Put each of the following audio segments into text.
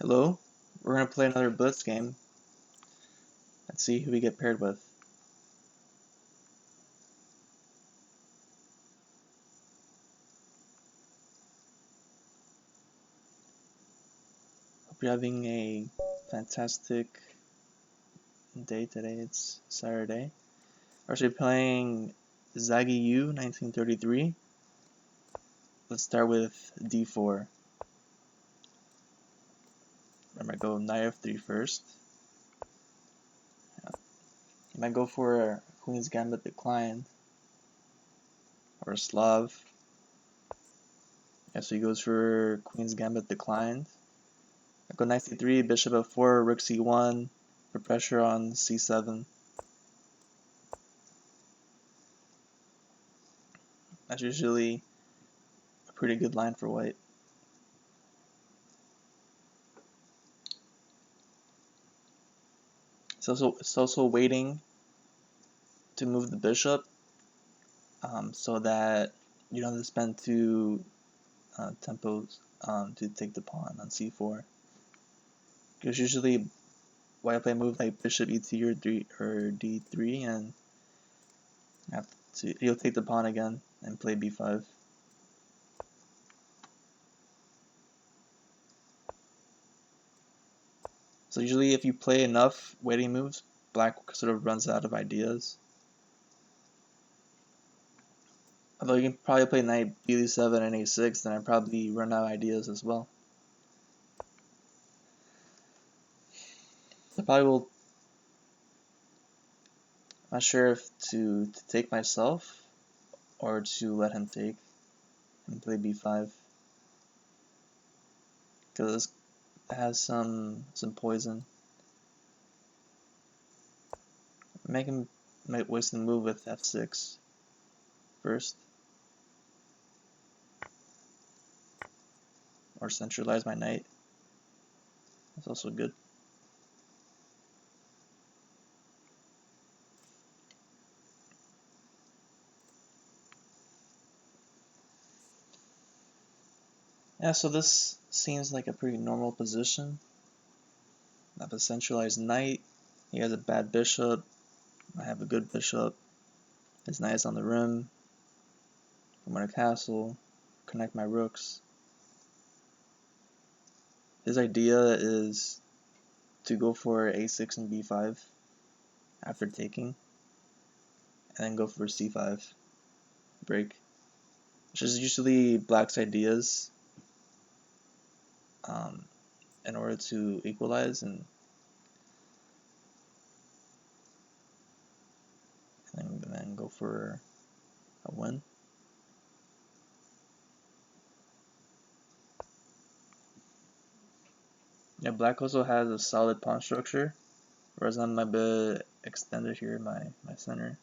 Hello, we're gonna play another Blitz game. Let's see who we get paired with. Hope you're having a fantastic day today. It's Saturday. We're actually playing Zagiyu 1933. Let's start with D4. Remember, I go knight f3 first. You might go for Queen's Gambit declined or a Slav. Yeah, so he goes for Queen's Gambit declined. I go knight c3, bishop f4, rook c1, put pressure on c7. That's usually a pretty good line for white. It's also waiting to move the bishop so that you don't have to spend two tempos to take the pawn on c4. Because usually white play move like bishop e2 or d3 and he'll take the pawn again and play b5. So usually if you play enough waiting moves, black sort of runs out of ideas. Although you can probably play knight b7 and a6, then I probably run out of ideas as well. I probably will. I'm not sure if to take myself or to let him take and play b5 because it has some poison. Make him waste the move with f6 first, or centralize my knight. That's also good. Yeah, so this seems like a pretty normal position. I have a centralized knight. He has a bad bishop. I have a good bishop. His knight is on the rim. I'm gonna castle, connect my rooks. His idea is to go for a6 and b5 after taking, and then go for c5 break, which is usually black's ideas in order to equalize and then go for a win. Yeah, black also has a solid pawn structure, whereas I'm a bit extended here in my center.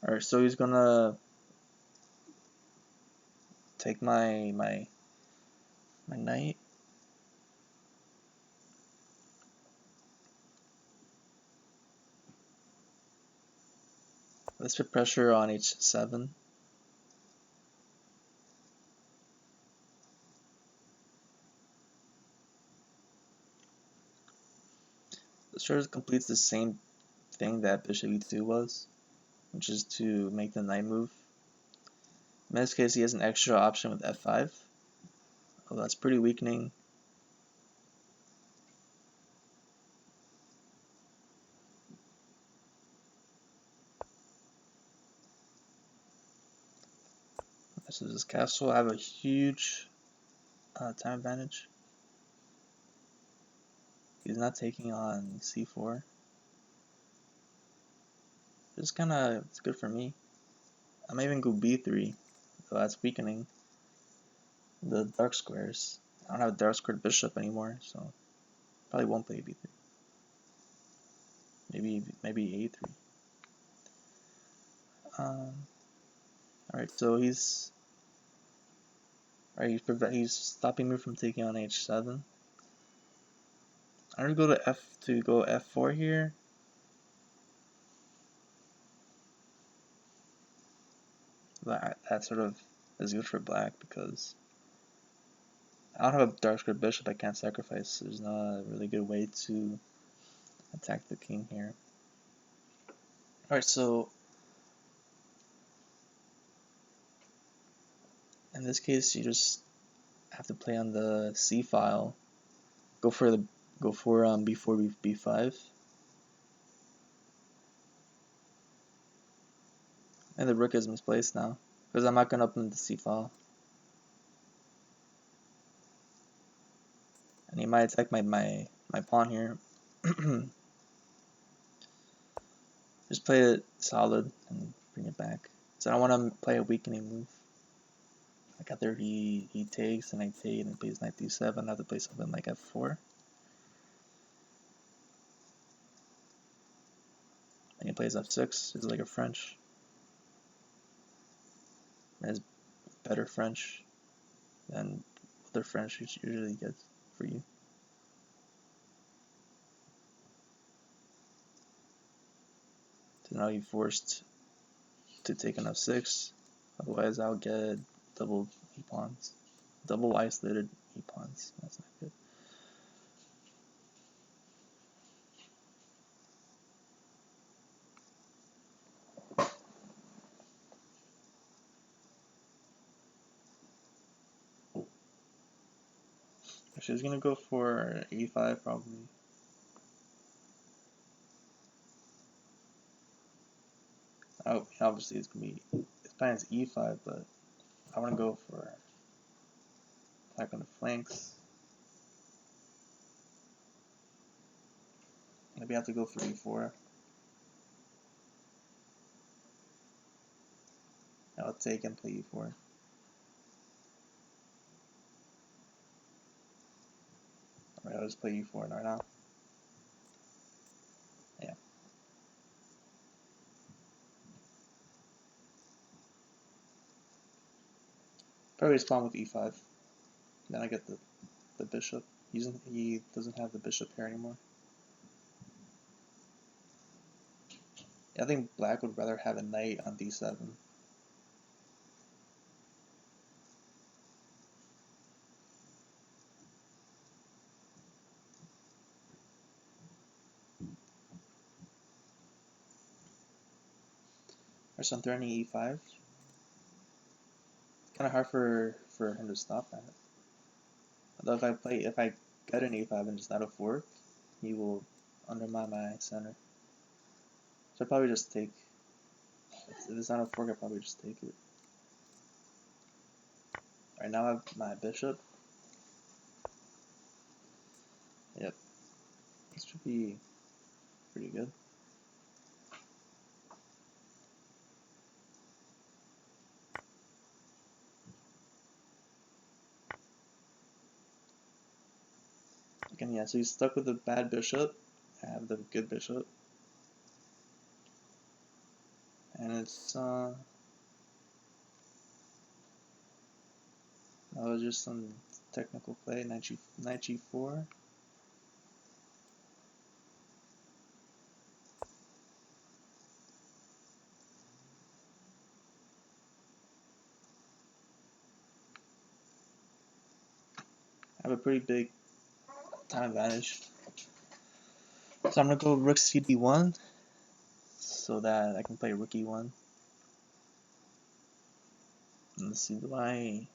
Alright, so he's gonna take my knight. Let's put pressure on h7. This sort of completes the same thing that bishop e2 was, which is to make the knight move. In this case, he has an extra option with f5. Although that's pretty weakening. So this castle, I have a huge time advantage. He's not taking on c4. It's good for me. I might even go b3, though that's weakening the dark squares. I don't have a dark squared bishop anymore, so probably won't play b3. Maybe a3. Alright, so he's stopping me from taking on h7. I'm gonna go f4 here. That sort of is good for black because I don't have a dark square bishop I can't sacrifice. There's not a really good way to attack the king here. Alright, so in this case you just have to play on the c file. Go for b4, b5. And the rook is misplaced now, because I'm not gonna open the c file. And he might attack my pawn here. Just play it solid and bring it back. So I don't want to play a weakening move. Like after he takes and I take and he plays knight d7, I have to play something like f4. And he plays f6. It's like a French. It has better French than other French usually gets for you. So now you're forced to take an f6. Otherwise I'll get double e-pawns. Double isolated e-pawns. That's not good. Actually, he's gonna go for e5 probably. Oh, obviously it's gonna be, his plan is e5, but I want to go for attack on the flanks. Maybe I have to go for e4. I'll take and play e4. Alright, I'll just play e4 right now. Yeah. Probably respond with e5. Then I get the bishop. He doesn't have the bishop here anymore. Yeah, I think black would rather have a knight on d7. Or so I'm threatening e5. Kind of hard for him to stop that. Although if I get an e5 and just not a fork, he will undermine my center. So I'd probably just take. If it's not a fork, I'd probably just take it. Alright, now I have my bishop. Yep. This should be pretty good. Again, yeah, so he's stuck with the bad bishop. I have the good bishop. And it's, that was just some technical play, knight g4. I have a pretty big time advantage. So I'm gonna go rook cd1 so that I can play rook e1. Let's see, do I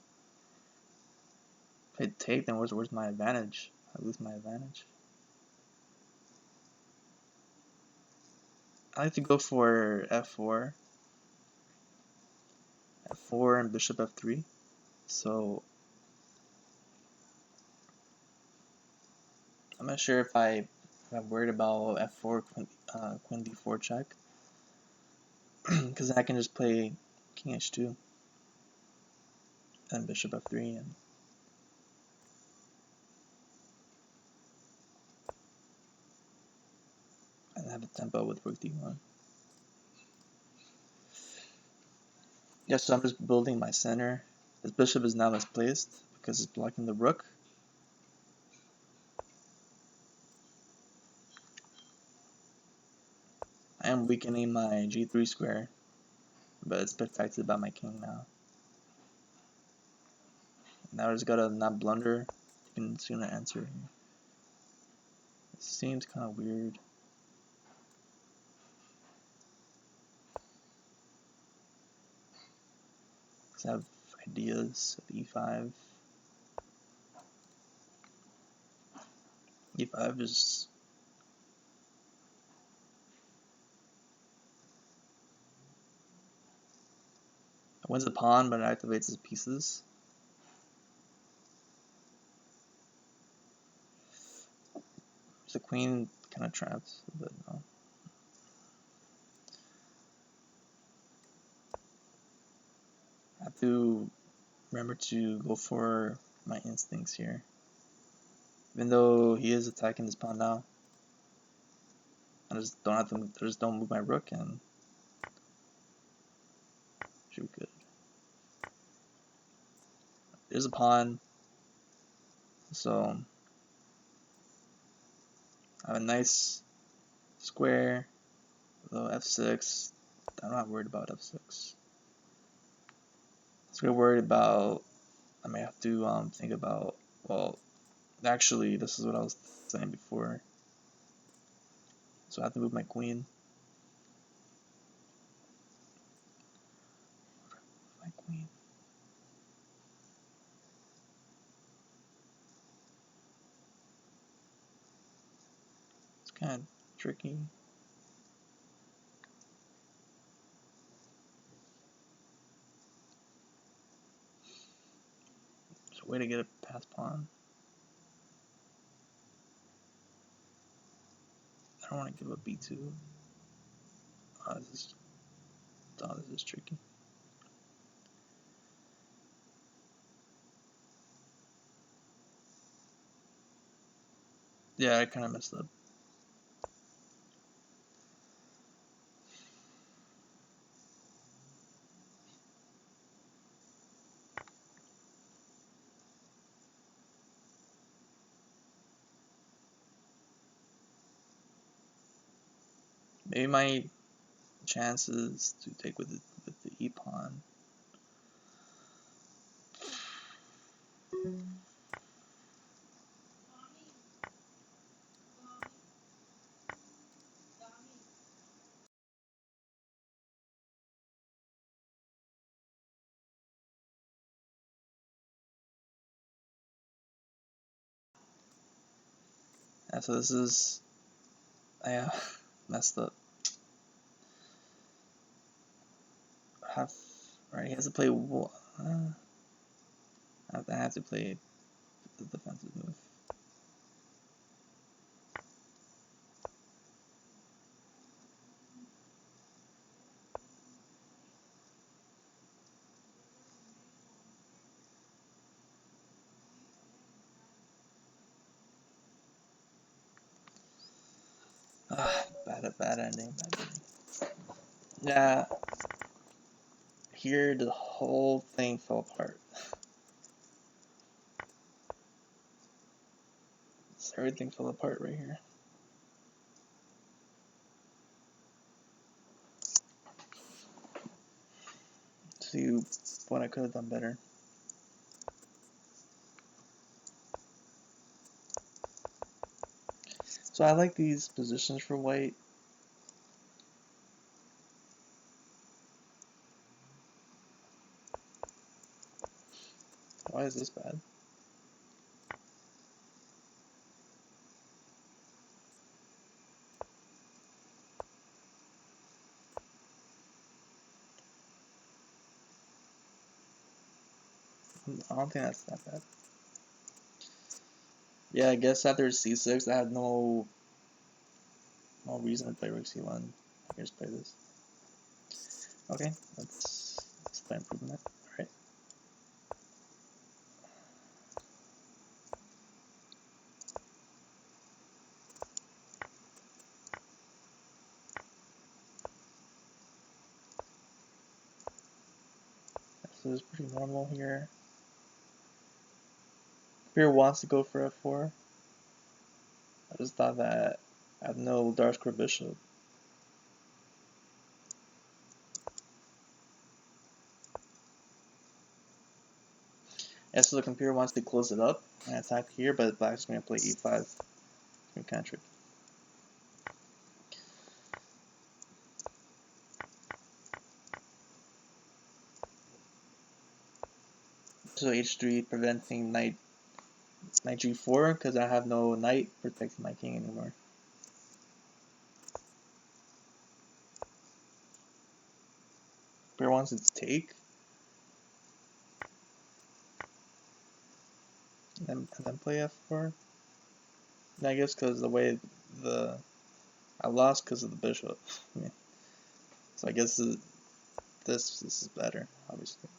play take? Then where's my advantage? I lose my advantage. I like to go for f4, f4 and bishop f3. So I'm not sure if I'm worried about f4 queen d4 check, because then I can just play king h2 and bishop f3 and have a tempo with rook d1. Yeah, so I'm just building my center. This bishop is now misplaced because it's blocking the rook. I am weakening my g3 square, but it's protected by my king now. Now I just gotta not blunder. You can see an answer here. It seems kind of weird. I have ideas of e5. E5 just wins the pawn, but it activates his pieces. The queen kind of trapped, but no. I have to remember to go for my instincts here. Even though he is attacking this pawn now, I just don't have to. I just don't move my rook and should be good. There's a pawn, so I have a nice square. Though f6, I'm not worried about f6. I'm worried about. I may have to think about. Well, actually, this is what I was saying before. So I have to move my queen. My queen. It's kind of tricky. There's a way to get a pass pawn. I don't want to give up b2. Oh, this is tricky. Yeah, I kind of messed up. Maybe my chances to take with the e pawn. Yeah, so this is I messed up. Right, he has to play. I have to play the defensive move. Bad ending. Yeah, here the whole thing fell apart. Everything fell apart right here. See what I could have done better. So I like these positions for white. Why is this bad? I don't think that's that bad. Yeah, I guess after c6, I had no reason to play rook c1. I can just play this. Okay, let's play improvement. Alright. So it's pretty normal here. Here wants to go for f4. I just thought that I have no dark square bishop. Yeah, so the computer wants to close it up and attack here, but black's going to play e5. It's going to be kind of tricky. So h3 preventing knight g4 because I have no knight protecting my king anymore. Player wants to take, and then play f4. And I guess because the way I lost because of the bishop. Yeah. So I guess this is better, obviously.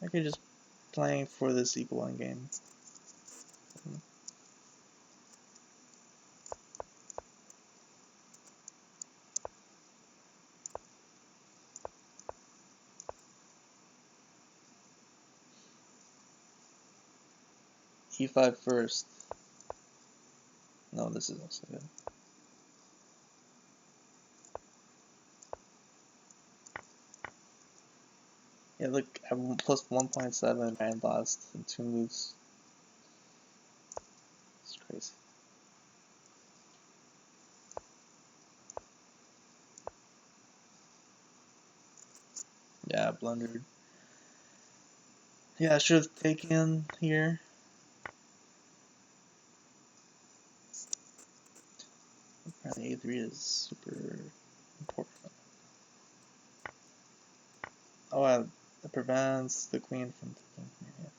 I could just playing for this equal end game. e5 first. No, this is also good. Yeah, look, I'm plus 1.7 and lost in 2 moves. It's crazy. Yeah, I blundered. Yeah, I should have taken here. Apparently a3 is super important. Oh, it prevents the queen from taking here.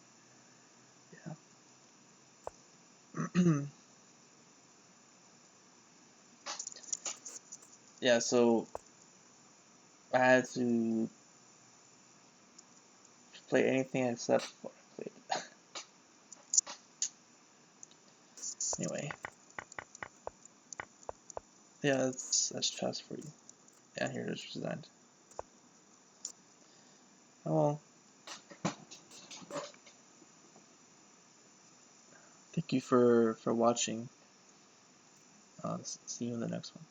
Yeah. Yeah, so I had to play anything except what I played. Anyway. Yeah, that's chess for you. Yeah, here it is designed. Oh well. Thank you for watching. See you in the next one.